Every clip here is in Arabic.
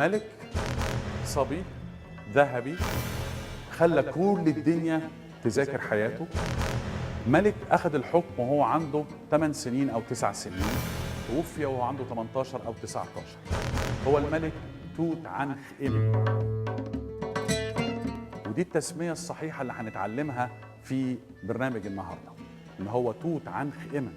ملك صبي ذهبي خلى كل الدنيا تذاكر حياته. ملك أخذ الحكم وهو عنده 8 سنين أو 9 سنين، توفي وهو عنده 18 أو 19. هو الملك توت عنخ آمون، ودي التسمية الصحيحة اللي هنتعلمها في برنامج النهاردة، إن هو توت عنخ آمون،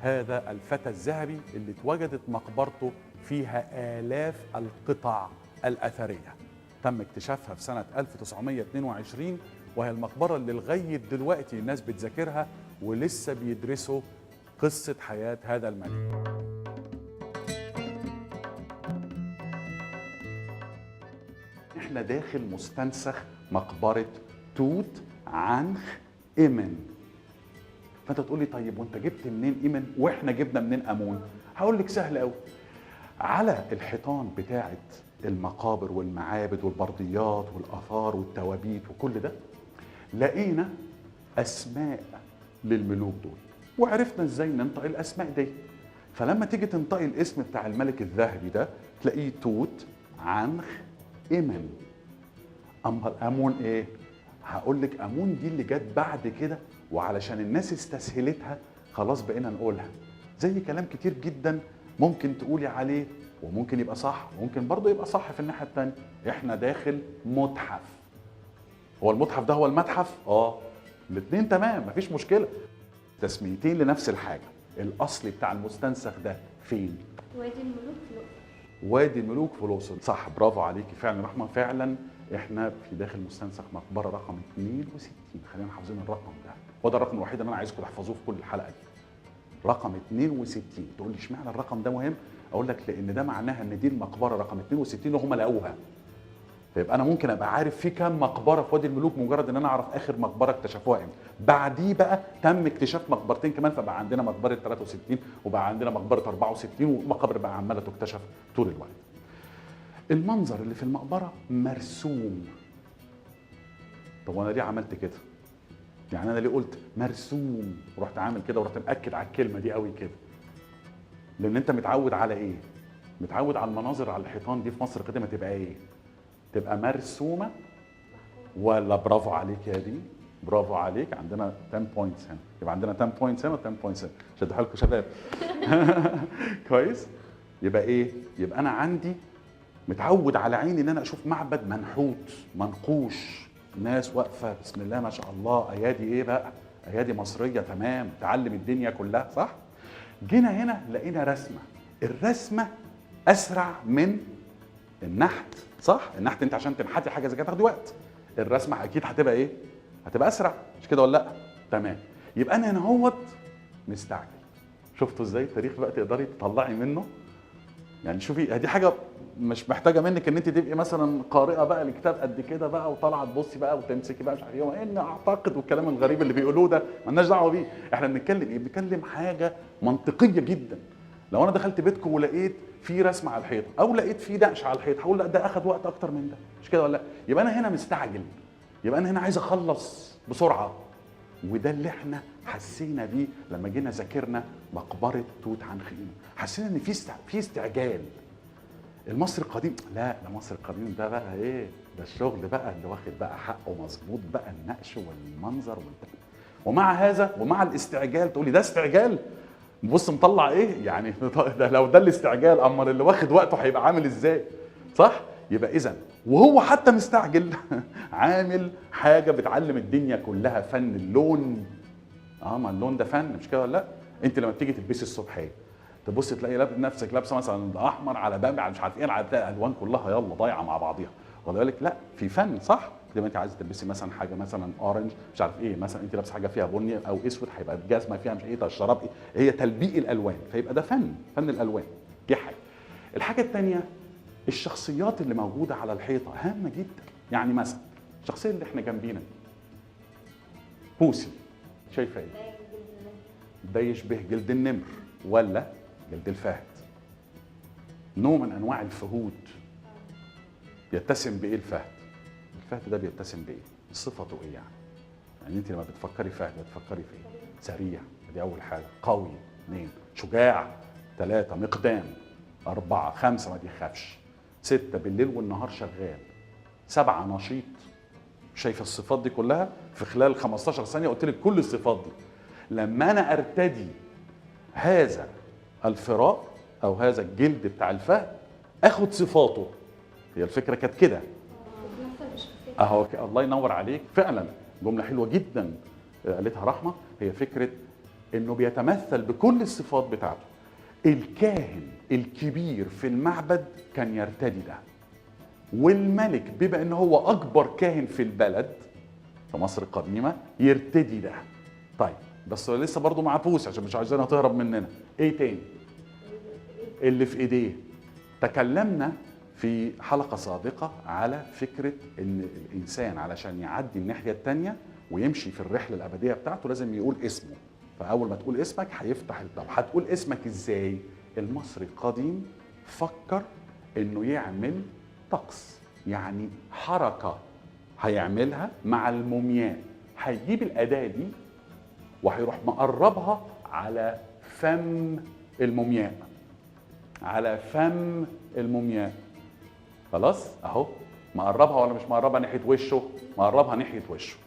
هذا الفتى الذهبي اللي اتوجدت مقبرته فيها آلاف القطع الأثرية. تم اكتشافها في سنة 1922، وهي المقبرة اللي لغاية دلوقتي الناس بتذاكرها ولسه بيدرسوا قصة حياة هذا الملك. احنا داخل مستنسخ مقبرة توت عنخ آمون. فانت تقول لي طيب وانت جبت منين آمون واحنا جبنا منين آمون؟ هقول لك سهل قوي. على الحيطان بتاعه المقابر والمعابد والبرديات والاثار والتوابيت وكل ده لقينا اسماء للملوك دول، وعرفنا ازاي ننطق الاسماء دي. فلما تيجي تنطقي الاسم بتاع الملك الذهبي ده تلاقيه توت عنخ آمون. اما آمون ايه؟ هقول لك آمون دي اللي جت بعد كده، وعلشان الناس استسهلتها خلاص بقينا نقولها. زي كلام كتير جدا ممكن تقولي عليه وممكن يبقى صح وممكن برضه يبقى صح في الناحيه الثانيه. احنا داخل متحف. هو المتحف ده هو المتحف؟ الاثنين تمام، مفيش مشكله. تسميتين لنفس الحاجه. الاصل بتاع المستنسخ ده فين؟ وادي الملوك في الأقصر. وادي الملوك في الاقصر، صح، برافو عليكي فعلا رحمه. فعلا احنا في داخل مستنسخ مقبره رقم 62. خلينا حافظين الرقم ده، هو ده الرقم الوحيد اللي انا عايزكم تحفظوه في كل الحلقه دي. رقم 62. تقول لي اشمعنى الرقم ده مهم؟ اقول لك لان ده معناها ان دي المقبره رقم 62 وهم لقوها. فيبقى انا ممكن ابقى عارف في كام مقبره في وادي الملوك مجرد ان انا اعرف اخر مقبره اكتشفوها امتى. بعديه بقى تم اكتشاف مقبرتين كمان، فبقى عندنا مقبره 63 وبقى عندنا مقبره 64 ومقابر بقى عماله تكتشف طول الوقت. المنظر اللي في المقبره مرسوم. طب وانا ليه عملت كده؟ يعني انا ليه قلت مرسوم ورحت عامل كده ورحت مأكد على الكلمه دي قوي كده؟ لان انت متعود على ايه؟ متعود على المناظر على الحيطان دي في مصر القديمه تبقى ايه؟ تبقى مرسومه. ولا برافو عليك يا دي، برافو عليك. عندنا 10 بوينتس هنا، يبقى عندنا 10 بوينتس هنا و10 بوينتس هنا. شدوا حالكم شباب. كويس؟ يبقى ايه؟ يبقى انا عندي متعود على عيني ان انا اشوف معبد منحوت منقوش، ناس واقفه بسم الله ما شاء الله، ايادي ايه بقى؟ ايادي مصريه تمام، تعلم الدنيا كلها، صح؟ جينا هنا لقينا رسمه. الرسمه اسرع من النحت، صح؟ النحت انت عشان تنحتي حاجه زي كده تاخدي وقت. الرسمه اكيد هتبقى ايه؟ هتبقى اسرع، مش كده ولا لا؟ تمام. يبقى انا هنا اهوت مستعجل. شفتوا ازاي التاريخ بقى تقدري تطلعي منه؟ يعني شوفي دي حاجه مش محتاجه منك ان انت تبقي مثلا قارئه بقى الكتاب قد كده بقى وطالعه تبصي بقى وتمسكي بقى مش عارف ايه وان اعتقد والكلام الغريب اللي بيقولوه ده مالناش دعوه بيه. احنا بنتكلم ايه؟ بنتكلم حاجه منطقيه جدا. لو انا دخلت بيتكم ولقيت في رسمه على الحيط او لقيت في نقش على الحيط هقول لا ده اخذ وقت اكتر من ده، مش كده ولا لا؟ يبقى انا هنا مستعجل، يبقى انا هنا عايز اخلص بسرعه. وده اللي احنا حسينا بيه لما جينا ذاكرنا مقبره توت عنخ آمون. حسينا ان في استعجال. المصري القديم لا، ده المصري القديم ده بقى ايه؟ ده الشغل بقى اللي واخد بقى حقه مظبوط بقى، النقش والمنظر ومع هذا ومع الاستعجال تقولي ده استعجال؟ بص مطلع ايه؟ يعني ده لو ده الاستعجال امال اللي واخد وقته هيبقى عامل ازاي؟ صح؟ يبقى اذا وهو حتى مستعجل عامل حاجه بتعلم الدنيا كلها، فن اللون. ما اللون ده فن، مش كده ولا لا؟ انت لما بتيجي تلبسي الصبحيه تبص تلاقي نفسك لابسه مثلا احمر على بامبي على مش عارف ايه، على الالوان كلها يلا ضايعه مع بعضيها. ولا بالك لا، في فن، صح؟ زي ما انت عايزه تلبسي مثلا حاجه مثلا اورنج مش عارف ايه، مثلا انت لابسه حاجه فيها بني او اسود هيبقى الجزمه فيها مش ايه، ده الشراب ايه، هي تلبيق الالوان، فيبقى ده فن الالوان. دي حاجه. الحاجه الثانيه الشخصيات اللي موجوده على الحيطه هامه جدا. يعني مثلا الشخصيه اللي احنا جنبينا بوسي، شايفه ايه؟ ده يشبه جلد النمر ولا جلد الفهد؟ نوع من انواع الفهود. يتسم بايه الفهد؟ الفهد ده بيتسم بايه؟ صفته ايه يعني؟ يعني انت لما بتفكري فهد بتفكري في ايه؟ سريع، دي اول حاجه. قوي، 2. شجاع، 3. مقدام، 4. 5. ما بيخافش. 6 بالليل والنهار شغال، 7 نشيط. شايف الصفات دي كلها في خلال 15 ثانيه قلت لك كل الصفات دي. لما انا ارتدي هذا الفراء او هذا الجلد بتاع الفهد اخد صفاته. هي الفكره كانت كده اهو. الله ينور عليك، فعلا جمله حلوه جدا قالتها رحمه. هي فكره انه بيتمثل بكل الصفات بتاعته. الكاهن الكبير في المعبد كان يرتدي ده، والملك بما انه هو اكبر كاهن في البلد في مصر القديمه يرتدي ده. طيب بس لسه برضه معبوس عشان مش عايزينها تهرب مننا. ايه تاني اللي في ايديه؟ تكلمنا في حلقه سابقه على فكره ان الانسان علشان يعدي الناحيه الثانيه ويمشي في الرحله الابديه بتاعته لازم يقول اسمه. فاول ما تقول اسمك هيفتح الباب. هتقول اسمك ازاي؟ المصري القديم فكر انه يعمل طقس، يعني حركه هيعملها مع المومياء. هيجيب الاداه دي وهيروح مقربها على فم المومياء، على فم المومياء. خلاص اهو مقربها ولا مش مقربها ناحيه وشه؟ مقربها ناحيه وشه.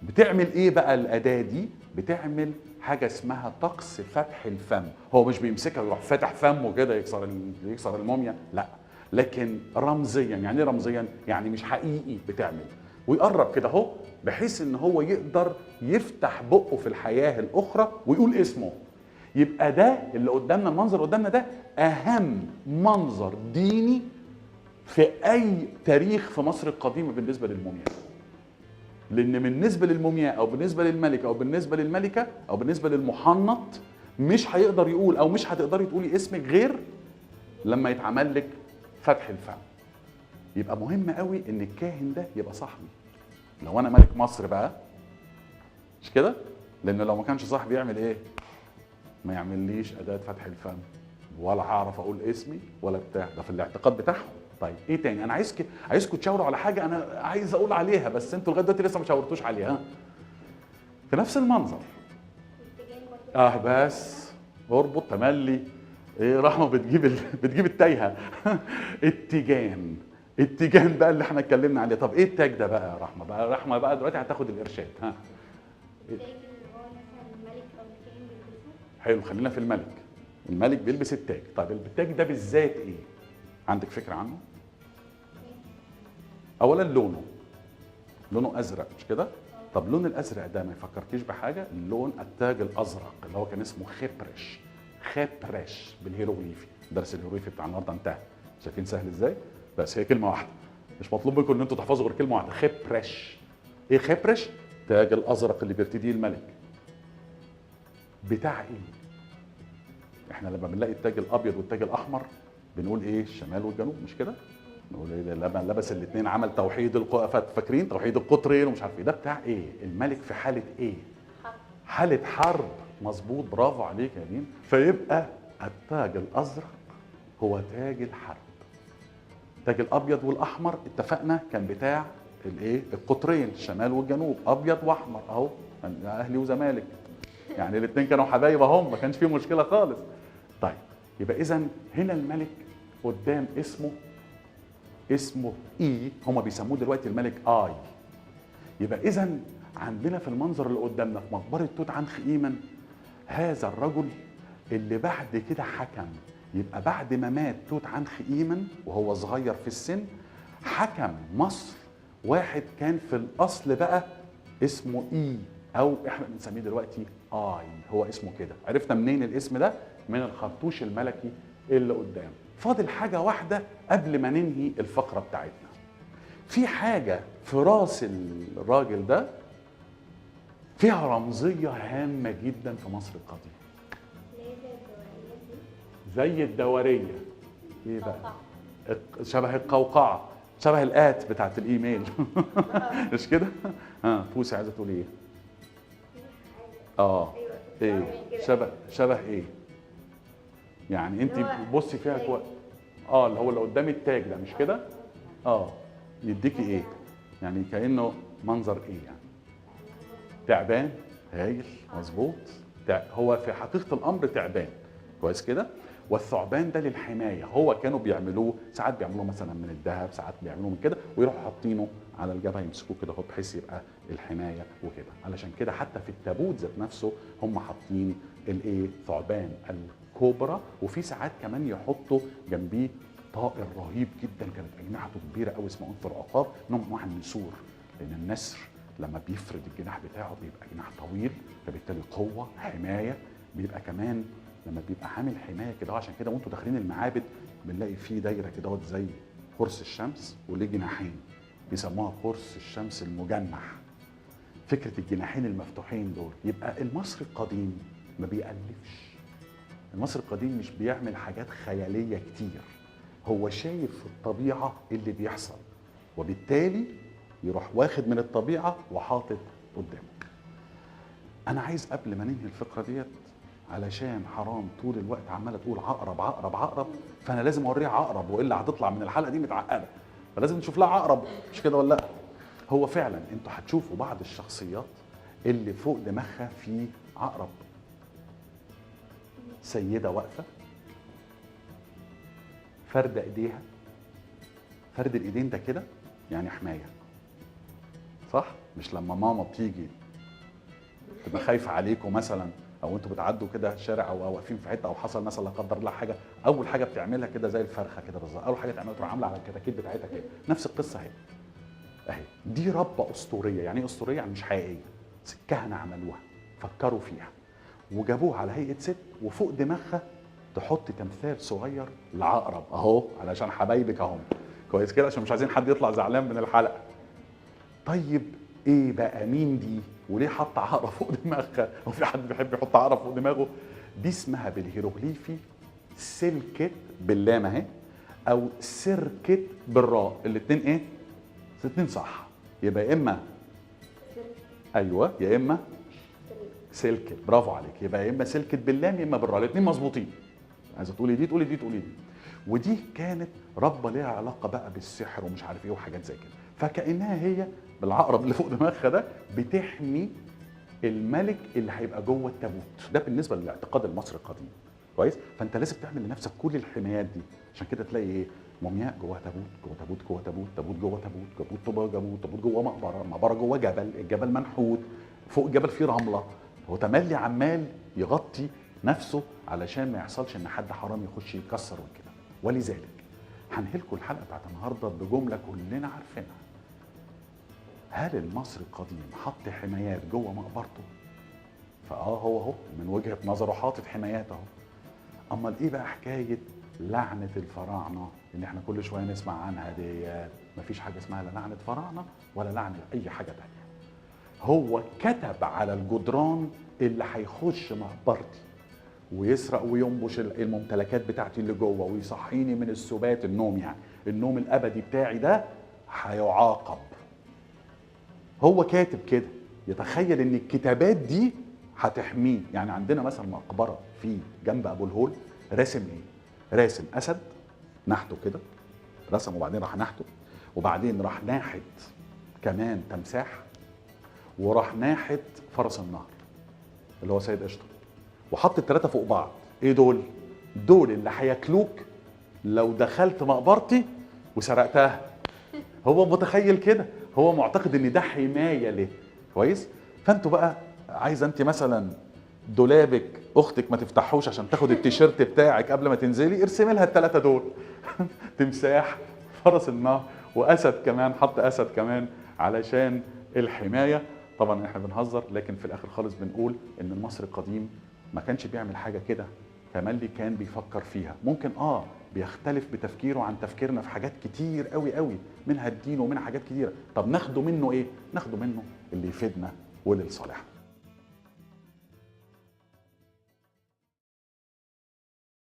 بتعمل ايه بقى الاداه دي؟ بتعمل حاجه اسمها طقس فتح الفم. هو مش بيمسكها ويروح فاتح فمه كده يكسر الموميا، لا، لكن رمزيا. يعني ايه رمزيا؟ يعني مش حقيقي. بتعمل ويقرب كده اهو بحيث ان هو يقدر يفتح بقه في الحياه الاخرى ويقول اسمه. يبقى ده اللي قدامنا، المنظر اللي قدامنا ده اهم منظر ديني في اي تاريخ في مصر القديمه بالنسبه للمومياء. لان بالنسبه للمومياء او بالنسبه للملك او بالنسبه للملكه او بالنسبه للمحنط مش هيقدر يقول او مش هتقدري تقولي اسمك غير لما يتعمل لك فتح الفم. يبقى مهم قوي ان الكاهن ده يبقى صاحبي. لو انا ملك مصر بقى مش كده؟ لان لو ما كانش صاحبي يعمل ايه؟ ما يعمليش اداه فتح الفم ولا هعرف اقول اسمي ولا بتاع. ده في الاعتقاد بتاعهم. طيب ايه تاني؟ انا عايزكم تشاوروا على حاجه انا عايز اقول عليها بس انتوا لغايه دلوقتي لسه ما شاورتوش عليها. في نفس المنظر بس اربط تملي. ايه رحمه بتجيب التايهه. التيجان بقى اللي احنا اتكلمنا عليه. طب ايه التاج ده بقى يا رحمه؟ رحمه بقى دلوقتي هتاخد الارشاد. التاج اللي هو مثلا الملك او الكاهن بيلبسه. حلو، خلينا في الملك. الملك بيلبس التاج. طب التاج ده بالذات ايه؟ عندك فكره عنه؟ اولا لونه ازرق مش كده؟ طب لون الازرق ده ما يفكركيش بحاجه؟ لون التاج الازرق اللي هو كان اسمه خبرش بالهيروغليفي. درس الهيروغليفي بتاع النهارده انتهى. شايفين سهل ازاي؟ بس هي كلمه واحده، مش مطلوب منكم ان انتوا تحفظوا غير كلمه واحده. خبرش. ايه خبرش؟ التاج الازرق اللي بيرتديه الملك. بتاع ايه؟ احنا لما بنلاقي التاج الابيض والتاج الاحمر بنقول ايه؟ الشمال والجنوب مش كده؟ نقول ايه؟ لما لبس الاثنين عمل توحيد فاكرين توحيد القطرين ومش عارف ايه. ده بتاع ايه؟ الملك في حاله ايه؟ حاله حرب. مظبوط، برافو عليك يا دين. فيبقى التاج الازرق هو تاج الحرب. التاج الابيض والاحمر اتفقنا كان بتاع الايه؟ القطرين، الشمال والجنوب، ابيض واحمر اهو، اهلي وزمالك. يعني الاثنين كانوا حبايب اهم، ما كانش فيه مشكله خالص. طيب يبقى اذا هنا الملك قدام اسمه اي، هم بيسموه دلوقتي الملك اي. يبقى اذا عندنا في المنظر اللي قدامنا في مقبره توت عنخ امون هذا الرجل اللي بعد كده حكم. يبقى بعد ما مات توت عنخ امون وهو صغير في السن حكم مصر واحد كان في الاصل بقى اسمه اي، او احنا بنسميه دلوقتي اي. هو اسمه كده. عرفنا منين الاسم ده؟ من الخرطوش الملكي اللي قدام. فاضل حاجه واحده قبل ما ننهي الفقره بتاعتنا. في حاجه في راس الراجل ده فيها رمزيه هامه جدا في مصر القديمه. زي الدوريه. ايه بقى؟ شبه القوقعه، شبه الات بتاعت الايميل. مش كده؟ فوسي عايزه تقول ايه؟ ايه؟ شبه ايه؟ يعني انت بصي فيها كويس. اللي هو اللي قدام التاج ده مش كده؟ يديكي ايه؟ يعني كانه منظر ايه يعني؟ تعبان. هايل، مظبوط. هو في حقيقه الامر تعبان. كويس كده؟ والثعبان ده للحمايه، هو كانوا بيعملوه ساعات بيعملوه مثلا من الذهب، ساعات بيعملوه من كده، ويروحوا حاطينه على الجبهه يمسكوه كده بحيث يبقى الحمايه وكده. علشان كده حتى في التابوت ذات نفسه هم حاطين الايه؟ ثعبان الكوبرا. وفي ساعات كمان يحطوا جنبيه طائر رهيب جدا كانت اجنحته كبيره قوي اسمه انثر عقاب، نوع من انواع النسور، لان النسر لما بيفرد الجناح بتاعه بيبقى جناح طويل، فبالتالي قوه حمايه. بيبقى كمان لما بيبقى عامل حمايه كده، عشان كده وانتوا داخلين المعابد بنلاقي فيه دايره كده زي قرص الشمس وليه جناحين، بيسموها قرص الشمس المجنح. فكره الجناحين المفتوحين دول. يبقى المصري القديم ما بيألفش، المصري القديم مش بيعمل حاجات خياليه كتير، هو شايف في الطبيعه اللي بيحصل، وبالتالي يروح واخد من الطبيعه وحاطط قدامه. انا عايز قبل ما ننهي الفقره ديت، علشان حرام طول الوقت عماله تقول عقرب عقرب عقرب، فانا لازم اوريها عقرب، والا هتطلع من الحلقه دي متعقده، فلازم نشوف لها عقرب، مش كده ولا لا؟ هو فعلا انتوا هتشوفوا بعض الشخصيات اللي فوق دماغها في عقرب. سيده واقفه فرد ايديها، فرد الايدين ده كده يعني حمايه، صح؟ مش لما ماما بتيجي تبقى خايفه عليكم مثلا، او انتوا بتعدوا كده شارع او واقفين في حته، او حصل مثلا لا قدر الله حاجه، اول حاجه بتعملها كده زي الفرخه كده بالظبط، اول حاجه تعملها تروح عامله على الكتاكيت بتاعتها كده، نفس القصه اهي. اهي دي ربه اسطوريه. يعني ايه اسطوريه؟ يعني مش حقيقيه، الكهنه عملوها، فكروا فيها وجابوها على هيئه ست، وفوق دماغها تحط تمثال صغير لعقرب اهو، علشان حبايبك اهم، كويس كده، عشان مش عايزين حد يطلع زعلان من الحلقه. طيب ايه بقى؟ مين دي؟ وليه حط عقرب فوق دماغها؟ هو في حد بيحب يحط عقرب فوق دماغه؟ دي اسمها بالهيروغليفي سلكت باللام اهي، او سركت بالراء، الاثنين ايه؟ الاثنين صح. يبقى يا اما ايوه، يا اما سلكت، برافو عليك. يبقى يا اما سلكت باللام يا اما بالراء، الاثنين مظبوطين. عايزه تقولي دي تقولي دي تقولي دي. ودي كانت ربه ليها علاقه بقى بالسحر ومش عارف ايه وحاجات زي كده، فكانها هي بالعقرب اللي فوق دماغها ده بتحمي الملك اللي هيبقى جوه التابوت. ده بالنسبه للاعتقاد المصري القديم، كويس؟ فانت لازم تعمل لنفسك كل الحمايات دي. عشان كده تلاقي ايه؟ مومياء جوه تابوت، جوه تابوت، جوه تابوت، تابوت جوه تابوت، تابوت جوه تابوت، تابوت جوه مقبره، مقبره جوه جبل، الجبل منحوت، فوق الجبل فيه رمله. هو تملي عمال يغطي نفسه علشان ما يحصلش ان حد حرام يخش يكسر وكده. ولذلك هنهلكوا الحلقه بتاعت النهارده بجمله كلنا عارفينها. هل المصري القديم حط حمايات جوه مقبرته؟ هو من وجهه نظره حاطط حمايات اهو. امال ايه بقى حكايه لعنه الفراعنه اللي احنا كل شويه نسمع عنها ديت؟ مفيش حاجه اسمها لا لعنه فراعنه ولا لعنه اي حاجه تانيه. هو كتب على الجدران اللي هيخش مقبرتي ويسرق وينبش الممتلكات بتاعتي اللي جوه ويصحيني من السبات، النوم يعني النوم الابدي بتاعي ده، هيعاقب. هو كاتب كده، يتخيل ان الكتابات دي هتحميه. يعني عندنا مثلا مقبره في جنب ابو الهول راسم ايه؟ راسم اسد نحته كده، رسم وبعدين راح نحته، وبعدين راح ناحت كمان تمساح، وراح ناحت فرس النهر اللي هو سيد قشطه، وحط الثلاثه فوق بعض. ايه دول؟ دول اللي هياكلوك لو دخلت مقبرتي وسرقتها. هو متخيل كده، هو معتقد ان ده حمايه له، كويس؟ فانتوا بقى عايزه انت مثلا دولابك اختك ما تفتحوش عشان تاخد التيشيرت بتاعك قبل ما تنزلي، ارسمي لها الثلاثه دول تمساح، فرس النهر، واسد كمان، حط اسد كمان علشان الحمايه. طبعا احنا بنهزر، لكن في الاخر خالص بنقول ان المصري القديم ما كانش بيعمل حاجه كده، تملي كان بيفكر فيها. ممكن بيختلف بتفكيره عن تفكيرنا في حاجات كتير قوي قوي، منها الدين ومنها حاجات كتيره. طب ناخده منه ايه؟ ناخده منه اللي يفيدنا وللصالح.